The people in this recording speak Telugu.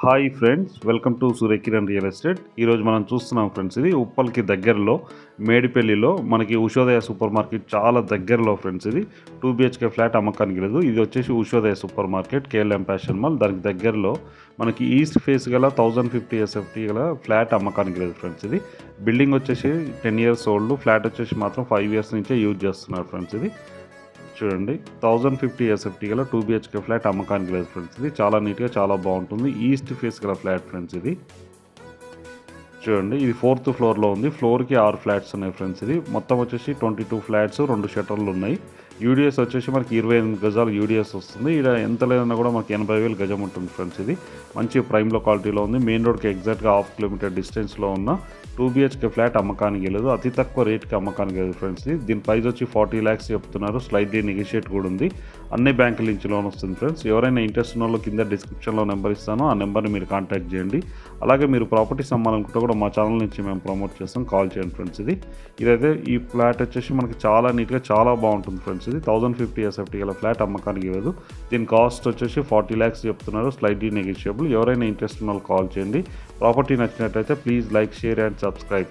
Hi friends, welcome to Surya Kiran real estate. ఈరోజు మనం చూస్తున్నాం ఫ్రెండ్స్, ఇది ఉప్పల్కి దగ్గరలో మేడిపల్లిలో మనకి ఉషోదయ సూపర్ మార్కెట్ చాలా దగ్గరలో ఫ్రెండ్స్. ఇది 2 BHK ఫ్లాట్ అమ్మకానికి లేదు. ఇది వచ్చేసి Ushodaya super market, KLM fashion mall, దానికి దగ్గరలో మనకి ఈస్ట్ ఫేస్ గల 1050 SFT గల ఫ్లాట్ అమ్మకానికి లేదు ఫ్రెండ్స్. ఇది బిల్డింగ్ వచ్చేసి 10 years ఓల్డ్, ఫ్లాట్ వచ్చేసి మాత్రం 5 years నుంచే యూజ్ చేస్తున్నారు ఫ్రెండ్స్. ఇది చూడండి, 1050 SFT గల 2 BHK ఫ్లాట్ అమ్మకానికి లేదు ఫ్రెండ్స్. ఇది చాలా నీట్గా చాలా బాగుంటుంది. ఈస్ట్ ఫేస్ గల ఫ్లాట్ ఫ్రెండ్స్. ఇది చూడండి, ఇది 4th ఫ్లోర్లో ఉంది. ఫ్లోర్కి 6 ఫ్లాట్స్ ఉన్నాయి ఫ్రెండ్స్. ఇది మొత్తం వచ్చేసి 22 ఫ్లాట్స్, 2 షట్టర్లు ఉన్నాయి. యూడిఎస్ వచ్చేసి మనకి 28 గజాలు యూడిఎస్ వస్తుంది. ఇక్కడ ఎంత లేదన్నా కూడా మనకి 80,000 గజం ఉంటుంది ఫ్రెండ్స్. ఇది మంచి ప్రైమ్లో క్వాలిటీలో ఉంది. మెయిన్ రోడ్కి ఎగ్జాక్ట్గా 1/2 kilometer డిస్టెన్స్లో ఉన్న 2 BHK ఫ్లాట్ అమ్మకానికి లేదు. అతి తక్కువ రేట్కి అమ్మకానికి లేదు ఫ్రెండ్స్. దీని ప్రైస్ వచ్చి 40 lakhs చెప్తున్నారు. స్లైడ్లీ నెగోషియేట్ కూడా ఉంది. అన్ని బ్యాంకుల నుంచి లోన్ వస్తుంది ఫ్రెండ్స్. ఎవరైనా ఇంట్రెస్ట్ ఉన్న వాళ్ళు కింద డిస్క్రిప్షన్లో నెంబర్ ఇస్తాను, ఆ నెంబర్ని మీరు కాంటాక్ట్ చేయండి. అలాగే మీరు ప్రాపర్టీస్ అమ్మాలనుకుంటే కూడా మా ఛానల్ నుంచి మేము ప్రమోట్ చేస్తాం, కాల్ చేయండి ఫ్రెండ్స్. ఇదైతే ఈ ఫ్లాట్ వచ్చేసి మనకి చాలా నీట్గా చాలా బాగుంటుంది ఫ్రెండ్స్. ఇది 1050 SFT గల ఫ్లాట్ అమ్మకానికి లేదు. దీని కాస్ట్ వచ్చేసి 40 lakhs చెప్తున్నారు. Slightly negotiable. ఎవరైనా ఇంట్రెస్ట్ ఉన్న వాళ్ళు కాల్ చేయండి. ప్రాపర్టీ నచ్చినట్టయితే please like, share and subscribe.